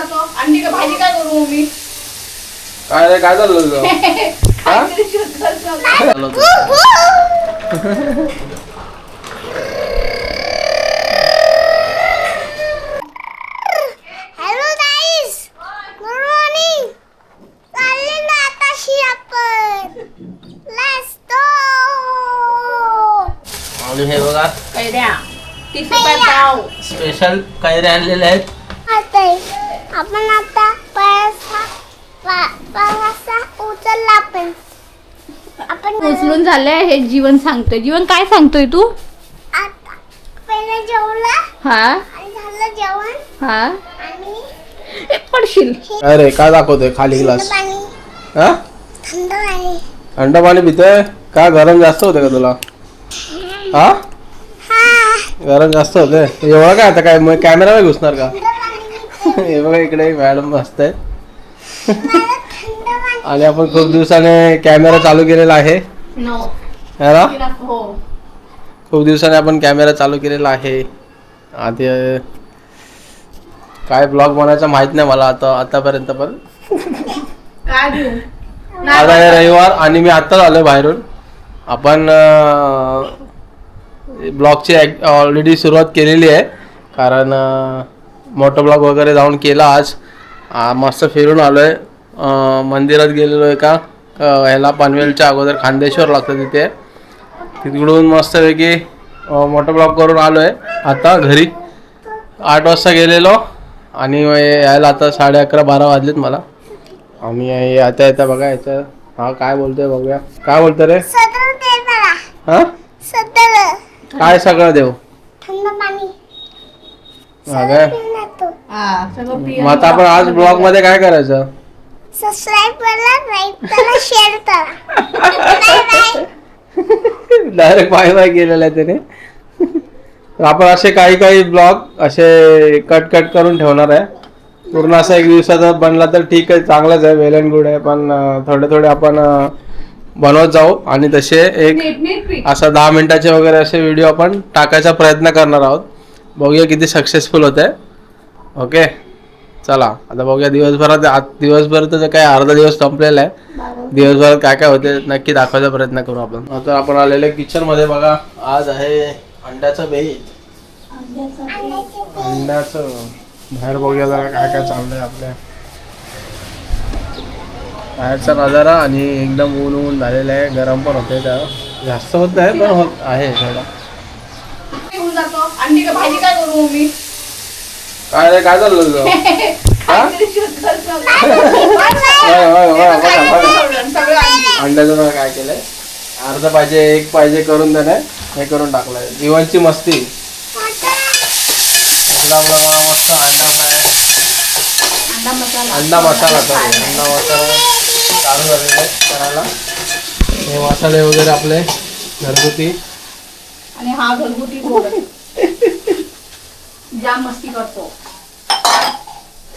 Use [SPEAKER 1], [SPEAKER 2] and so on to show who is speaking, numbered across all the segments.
[SPEAKER 1] जातो. अंडी का भाजी काय करू मी?
[SPEAKER 2] काय रे काय चाललं तुझं? हा?
[SPEAKER 3] हॅलो गाईस, गुड मॉर्निंग. चालले ना आताशी आपण. Let's go.
[SPEAKER 2] आणि हे बघा
[SPEAKER 1] कैऱ्या 30 रुपये पाव.
[SPEAKER 2] स्पेशल कैऱ्या आणलेले आहेत.
[SPEAKER 3] आता आपण आता पायाचा उचलला आपण
[SPEAKER 1] उचलून झालंय. हे जीवन सांगतोय. जीवन काय सांगतोय तू?
[SPEAKER 3] आता पहिले जेवला
[SPEAKER 1] हा
[SPEAKER 3] आणि झालं जेवण
[SPEAKER 1] हा
[SPEAKER 3] आणि
[SPEAKER 1] पडशील.
[SPEAKER 2] अरे काय दाखवतोय खाली
[SPEAKER 3] थंड
[SPEAKER 2] ग्लास?
[SPEAKER 3] पाणी
[SPEAKER 2] हा
[SPEAKER 3] थंड पाणी.
[SPEAKER 2] थंड पाणी पितोय का? गरम जास्त होते का तुला? हा
[SPEAKER 3] हा
[SPEAKER 2] गरम जास्त होते. एवढं काय आता काय कॅमेरा नाही घुसणार का?
[SPEAKER 3] थंड पाणी
[SPEAKER 2] हे बघा इकडे मॅडम मस्त आहे.
[SPEAKER 3] मला थंड पाणी.
[SPEAKER 2] आणि आपण खूप दिवसाने कॅमेरा चालू केलेला आहे
[SPEAKER 1] नो
[SPEAKER 2] है ना?
[SPEAKER 1] हो.
[SPEAKER 2] खूप दिवसाने आपण कॅमेरा चालू केलेला आहे. आधी काय ब्लॉग बनायचा माहित नाही मला आतापर्यंत, पण
[SPEAKER 1] काय देऊ?
[SPEAKER 2] आज आहे रविवार आणि मी आत्ताच आलोय बाहेरून. आपण ब्लॉगची ऑलरेडी सुरुवात केलेली आहे, कारण मोठं ब्लॉग वगैरे जाऊन केला आज. मस्त फिरून आलोय. मंदिरात गेलेलो आहे का ह्याला पनवेलच्या अगोदर खांदेश्वर लागतं तिथे. तिकडून मस्तपैकी मोठं ब्लॉग करून आलोय. आता घरी 8 वाजता गेलेलो आणि यायला आता 11:30-12 वाजलेत मला. आणि आता येता बघा याचं हा काय बोलतोय बघूया. काय बोलतो रे?
[SPEAKER 3] सदर दे मला.
[SPEAKER 2] हा
[SPEAKER 3] सदर
[SPEAKER 2] काय सगळं देऊ?
[SPEAKER 3] थंड पाणी.
[SPEAKER 2] हा काय?
[SPEAKER 3] पिणार तू.
[SPEAKER 1] हा सगळं पिय.
[SPEAKER 2] मग आता आपण आज ब्लॉग मध्ये काय करायचं?
[SPEAKER 3] सबस्क्राईब करा, लाईक करा, शेअर करा. Bye bye.
[SPEAKER 2] Direct bye bye केलेलं आहे त्याने. तर आपण असे काही ब्लॉग असे कट करून ठेवणार आहे. पूर्ण असा 1 दिवसाचा बनला तर ठीक आहे, चांगलाच आहे, वेल अँड गुड आहे. पण थोडे आपण बनवत जाऊ आणि तसे एक असा 10 मिनिटाचे वगैरे असे व्हिडिओ आपण टाकायचा प्रयत्न करणार आहोत. बघूया किती सक्सेसफुल होत आहे. ओके चला आता बघूया. दिवसभर तर काय अर्धा दिवस संपलेला आहे. दिवसभरात काय काय होते नक्की दाखवायचा प्रयत्न करू आपण. आता आपण आलेले किचन मध्ये बघा. आज आहे अंड्याचं बेत. अंड्याचं बाहेर बघूया जरा काय काय चाललंय आपल्या बाहेरचा नजारा. आणि एकदम ऊन झालेलं आहे. गरम पण होते, त्या जास्त होत नाही पण होत आहे थोडा.
[SPEAKER 1] घेऊन जातो. अंडी का भाजी काय करू मी?
[SPEAKER 2] काय रे काय चाललं तुझं? हा? अंड्याचं बघा काय केलंय. अर्धा पाहिजे 1 पाहिजे करून त्याने हे करून टाकलंय. जीवांची मस्ती. अंडा बघा मस्त अंडा फ्राय. अंडा मसाला चालू झालेला आहे करायला. हे मसाले वगैरे आपले घरगुती.
[SPEAKER 1] आणि हा घरगुती गोड जाम मस्ती करतो.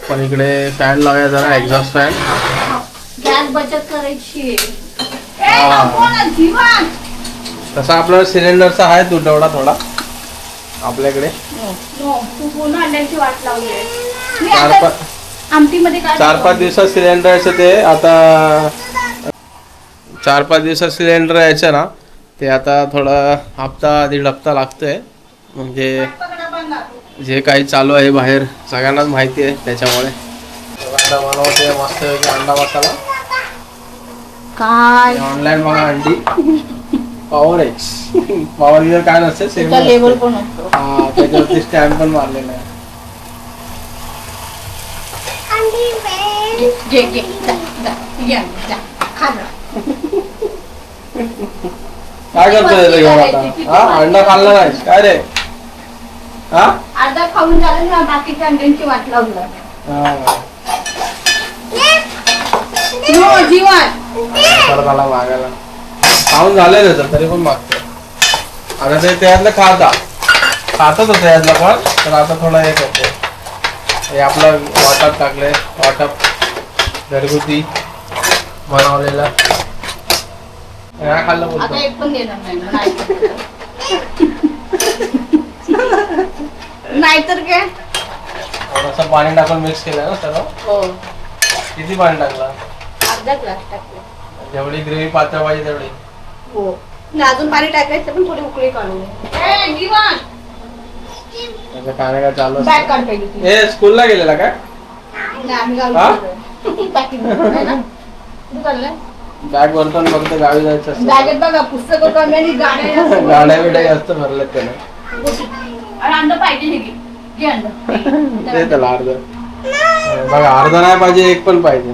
[SPEAKER 2] पण इकडे फॅन लावूया जरा, एक्झॉस्ट फॅन.
[SPEAKER 1] गॅस बचत करायची.
[SPEAKER 2] तसा आपला सिलेंडरचा आहे तुटवडा थोडा आपल्याकडे.
[SPEAKER 1] तू पुन्हा अंड्याची वाट लावली आहे.
[SPEAKER 2] 4-5 दिवसात सिलेंडर यायचं. ते आता 4-5 दिवसात सिलेंडर यायचं ना, ते आता थोडा दीड हप्ता लागतोय. म्हणजे जे काही चालू आहे बाहेर सगळ्यांनाच माहिती आहे, त्याच्यामुळे आता बनवते मस्त अंडा मसाला.
[SPEAKER 1] काय
[SPEAKER 2] ऑनलाईन बघा अंडी पॉवर काय नसते, सेम
[SPEAKER 1] लेबल पण असतो.
[SPEAKER 2] हा त्याच्यावरती स्टॅम्प पण मारलेला आहे. काय करतोय आता? हा अंडा खाल्ला नाही काय रे? हा
[SPEAKER 1] अर्धा खाऊन झालं ना, बाकीच्या अंड्यांची वाट लावलं.
[SPEAKER 2] परत आला मागायला. खाऊन झालंय त्याचं तरी पण मागतोय. आता ते त्यातलं खातच होतं यातलं पण, तर आता थोडा हे करतो. हे आपलं वाटप टाकलंय. वाटप घरगुती बनवलेलं. खाल्लं बोलतो.
[SPEAKER 1] आता एक पण देणार नाही. नाहीतर काय
[SPEAKER 2] थोडंसं पाणी टाकून मिक्स केलं ना सर्व.
[SPEAKER 1] हो
[SPEAKER 2] किती पाणी टाकलं?
[SPEAKER 1] अर्धा ग्लास टाकले.
[SPEAKER 2] जेवढी ग्रेव्ही पातळ पाहिजे तेवढी.
[SPEAKER 1] हो अजून पाणी टाकायचं पण थोडी उकळी काढून
[SPEAKER 2] काय काय चालू
[SPEAKER 1] बॅग काढ पाहिजे ती.
[SPEAKER 2] ए स्कूलला गेलेला काय?
[SPEAKER 1] नाही, आम्ही गावी
[SPEAKER 2] हा?
[SPEAKER 1] गेलोय. पॅकिंग आहे ना? कुठं चाललंय?
[SPEAKER 2] बॅग भरतो फक्त गावी जायचं असतं.
[SPEAKER 1] बॅगेत बघा पुस्तकं कमी आणि गाड्या जास्त.
[SPEAKER 2] गाड्या बिड्या जास्त भरल्यात त्याने.
[SPEAKER 1] आणि अंड पाहिजे हे घे. घे अंड.
[SPEAKER 2] ते त्याला अर्ध बघा, अर्ध नाही पाहिजे, एक पण पाहिजे.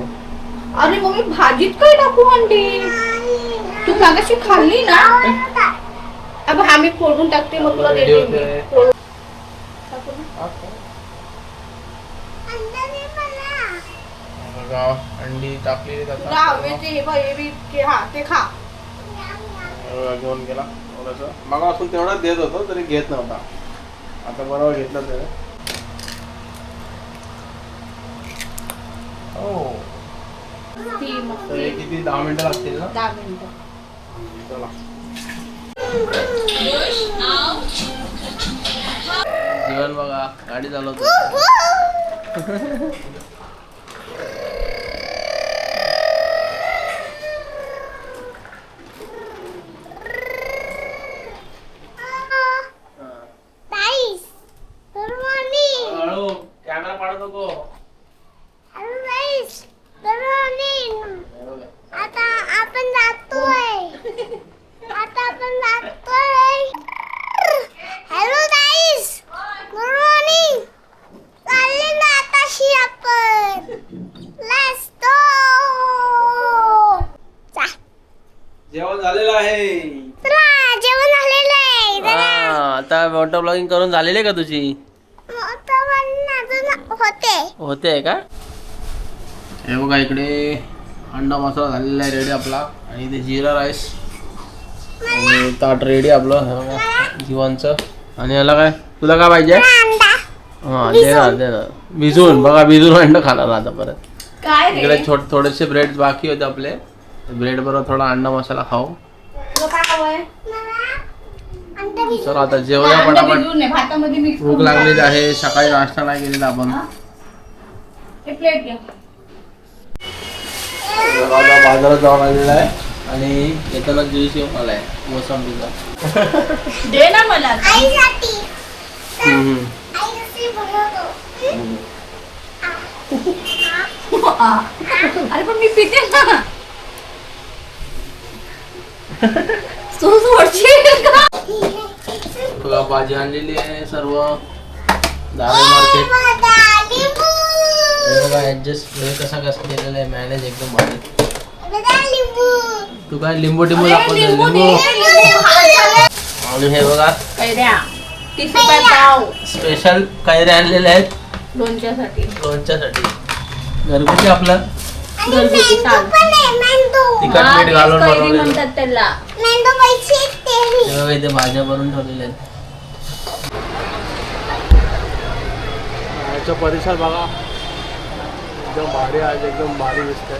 [SPEAKER 1] अरे मम्मी भाजीत काय टाकू अंडी? तू मागाशी खाल्ली ना? अब आम्ही फोडून टाकते मग तुला देते मी. फोडून टाकू ना?
[SPEAKER 2] बघा, अंडी टाकलेली
[SPEAKER 1] तुला हवेचे हे बघ हे बी हा ते खा.
[SPEAKER 2] घेऊन गेला थोडंसं. मग आपण तेवढंच देत होतो तरी घेत नव्हता. आता बरोबर घेतलं त्याने. हो
[SPEAKER 1] ती मग
[SPEAKER 2] तर हे किती 10 मिनिटं लागतील ना?
[SPEAKER 1] 10 मिनिटं.
[SPEAKER 2] चला. जेवण बघा, गाडी चालवतो. हळू, कॅमेरा पाडू नको.
[SPEAKER 3] आता आपण जातोय. हॅलो गाईस, गुड मॉर्निंग. चालले ना आताशी आपण. Let's go.
[SPEAKER 2] जेवण झालेलं आहे.
[SPEAKER 3] चला जेवण झालेलं आहे.
[SPEAKER 2] आता वॉटर ब्लॉगिंग करून झालेली का तुझी? होते का? हे बघा, इकडे अंडा मसाला झालेला आहे रेडी आपला. आणि इथे जिरा राईस आणि ताट रेडी आपलं. हे बघा जीवांचं. आणि याला काय, तुला काय पाहिजे? हा दे ना. भिजवून बघा, भिजून अंडा खाणार आता परत.
[SPEAKER 1] काय रे?
[SPEAKER 2] इकडे थोडेसे ब्रेड बाकी होते आपले. ब्रेड बरोबर थोडा अंडा मसाला खाऊ.
[SPEAKER 1] तुला काय हवंय?
[SPEAKER 2] चला आता जेवूया
[SPEAKER 1] अंड
[SPEAKER 2] पटापट.
[SPEAKER 1] भिजवून नाही, भातामध्ये मिक्स
[SPEAKER 2] भूक लागलेली आहे. सकाळी नाश्ता नाही केलेला आपण.
[SPEAKER 1] हे प्लेट घ्या.
[SPEAKER 2] आता बाजारात जाऊन आलेला आहे आणि येताना ज्यूस येऊन आलाय मोसंबीचा.
[SPEAKER 1] दे ना मला.
[SPEAKER 3] आईसाठी.
[SPEAKER 2] हम्म.
[SPEAKER 3] आईसाठी बनवतो.
[SPEAKER 1] अरे पण मी पिते ना. सूस वरची का?
[SPEAKER 2] बघा भाजी आणलेली आहे सर्व. दावे मार्केट. बघा ऍडजस्ट कसा केलेला आहे. मॅनेज एकदम भारी. तू काय लिंबू टिंबू दाखवतो? लिंबू. आणि हे बघा
[SPEAKER 1] कैऱ्या 30 रुपये पाव.
[SPEAKER 2] स्पेशल कैऱ्या आणलेल्या आहेत
[SPEAKER 1] लोणच्यासाठी.
[SPEAKER 2] घरगुती आपलं
[SPEAKER 1] घरगुती ताल.
[SPEAKER 2] तिखट मीठ घालून
[SPEAKER 1] कैरी
[SPEAKER 2] बनवलेलं.
[SPEAKER 1] म्हणतात त्याला.
[SPEAKER 2] हे बघा इथे भाज्या बनवून ठेवलेल्या आहेत. याचा परिसर बघा, एकदम भारी आहे. एकदम भारी दिसतंय.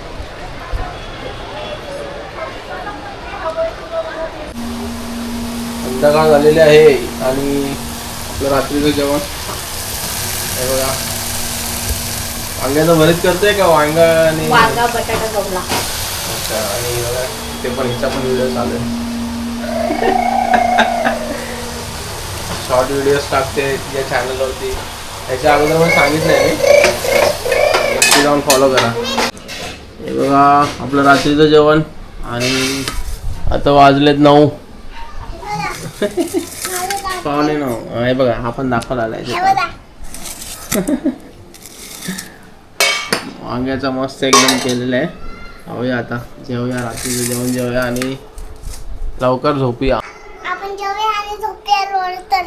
[SPEAKER 2] संध्याकाळ झालेली आहे आणि आपलं रात्रीचं जेवण. हे बघा, वांग्याचं भरीत करतोय का? वांगा आणि
[SPEAKER 1] वांगा बटाटा जमला.
[SPEAKER 2] अच्छा. आणि बघा ते पण हिचा पण व्हिडिओ चालू आहे. शॉर्ट व्हिडिओज टाकते या चॅनलवरती. त्याच्या अगोदर पण सांगितलं आहे, जाऊन फॉलो करा. हे बघा आपलं रात्रीचं जेवण. आणि आता वाजलेत 9. पावणे 9. हे बघा हा पण दाखवला आलाय. वांग्याचा मस्त एकदम केलेला आहे. खाऊया आता, जेवूया, रात्रीचं जेवण जेवूया आणि लवकर झोपूया.
[SPEAKER 3] आपण जेवूया आणि झोपूया लवकर.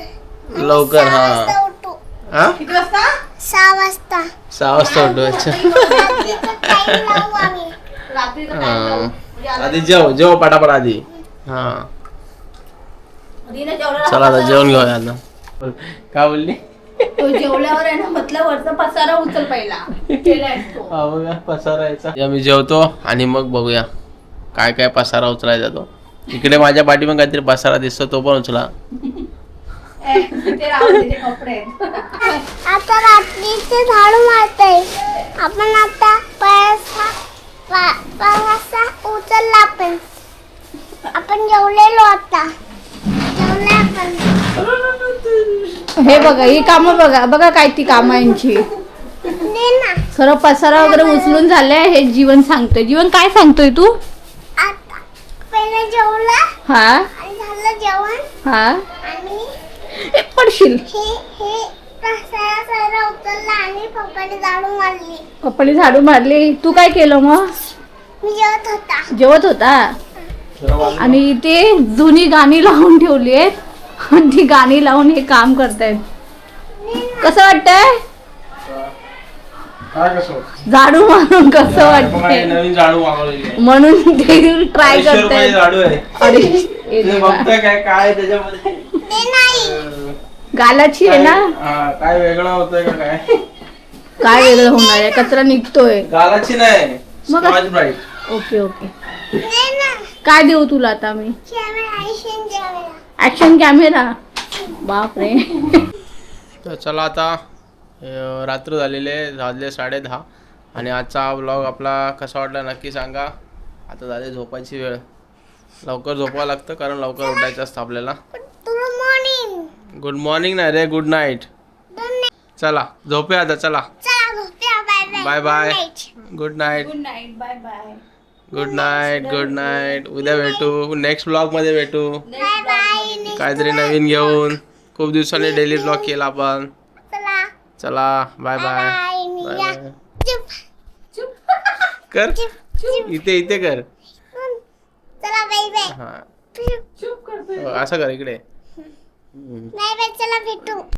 [SPEAKER 2] लवकर. हा हा
[SPEAKER 1] किती वाजता?
[SPEAKER 3] 6 वाजता.
[SPEAKER 2] 6 वाजता उठवायचं.
[SPEAKER 1] रात्रीचं time लावू. म्हणजे
[SPEAKER 2] आधी जेव पटापट आधी. हा
[SPEAKER 1] आधी ना जेवढं
[SPEAKER 2] चला आता जेवण घेऊया आता. काय बोलली?
[SPEAKER 1] तो जेवल्यावर आहे ना म्हटलं वरचा पसारा उचल पहिला. केलाय तो.
[SPEAKER 2] बघूया पसारा यायचा. मी जेवतो आणि मग बघूया काय काय पसारा उचलायचा तो. इकडे माझ्या पाठी पण काहीतरी पसारा दिसतो, तो पण उचला.
[SPEAKER 1] ते राहू दे, ते कपडे आहेत.
[SPEAKER 3] आता रात्रीचे झाडू मारतोय. आपण आता पायासा उचलला आपण जेवलेलो आता. जेवले आपण.
[SPEAKER 1] हे बघा ही कामं बघा बघा काय ती कामं यांची.
[SPEAKER 3] दे ना.
[SPEAKER 1] सर्व पसारा वगैरे उचलून झालंय. हे जीवन सांगतोय. जीवन काय सांगतोय तू?
[SPEAKER 3] आता पहिले जेवला
[SPEAKER 1] हा
[SPEAKER 3] आणि झालं जेवण
[SPEAKER 1] हा
[SPEAKER 3] आणि
[SPEAKER 1] ए, पडशील.
[SPEAKER 3] हे पसारा सारा उचलला आणि पप्पाने झाडू मारली.
[SPEAKER 1] पप्पाने झाडू मारली. तू काय केलं मग?
[SPEAKER 3] मी जेवत होता.
[SPEAKER 1] जेवत होता आणि ते जुनी गाणी लावून ठेवली आहेत आणि ती गाणी लावून हे काम करतायत. कसं वाटतंय?
[SPEAKER 2] काय कसं
[SPEAKER 1] झाडू मारून कसं वाटतंय?
[SPEAKER 2] नवीन झाडू मागवलेली आहे.
[SPEAKER 1] म्हणून ते ट्राय
[SPEAKER 2] 250 रुपये
[SPEAKER 1] करतायत.
[SPEAKER 2] झाडू आहे.
[SPEAKER 1] अरे
[SPEAKER 2] ते बघताय काय काय त्याच्यामध्ये
[SPEAKER 3] ते नाही.
[SPEAKER 1] गालाची आहे ना.
[SPEAKER 2] काय वेगळं होतंय का काय?
[SPEAKER 1] काय वेगळं होणार आहे? कचरा निघतोय.
[SPEAKER 2] गालाची नाही
[SPEAKER 1] मग?
[SPEAKER 2] Scotch Brite.
[SPEAKER 1] Okay okay.
[SPEAKER 3] दे ना.
[SPEAKER 1] काय देऊ तुला आता मी?
[SPEAKER 3] कॅमेरा ऐशीन जेवायला.
[SPEAKER 1] Action camera. बापरे.
[SPEAKER 2] तर चला आता रात्र झालेले झाले 10:30 आणि आजचा हा ब्लॉग आपला कसा वाटला नक्की सांगा. आता झाली झोपायची वेळ. लवकर झोपावं लागतं कारण लवकर उठायचं असतं आपल्याला.
[SPEAKER 3] तुला मॉर्निंग.
[SPEAKER 2] गुड मॉर्निंग नाही रे, गुड नाईट. चला झोपूया आता. चला
[SPEAKER 3] चला झोपूया. Bye
[SPEAKER 2] bye bye. Good night.
[SPEAKER 1] Good night. Bye bye.
[SPEAKER 2] Good night. Good night. उद्या भेटू. नेक्स्ट ब्लॉग मध्ये भेटू.
[SPEAKER 3] Bye bye.
[SPEAKER 2] काहीतरी नवीन घेऊन. खूप दिवसांनी डेली ब्लॉग केला आपण.
[SPEAKER 3] चला
[SPEAKER 2] चला bye bye.
[SPEAKER 3] Bye.
[SPEAKER 2] Bye bye. कर इथे इथे कर.
[SPEAKER 3] चला बाय बाय.
[SPEAKER 2] हा
[SPEAKER 3] चुप करतोय.
[SPEAKER 2] असं कर इकडे.
[SPEAKER 3] Bye bye. चला भेटू.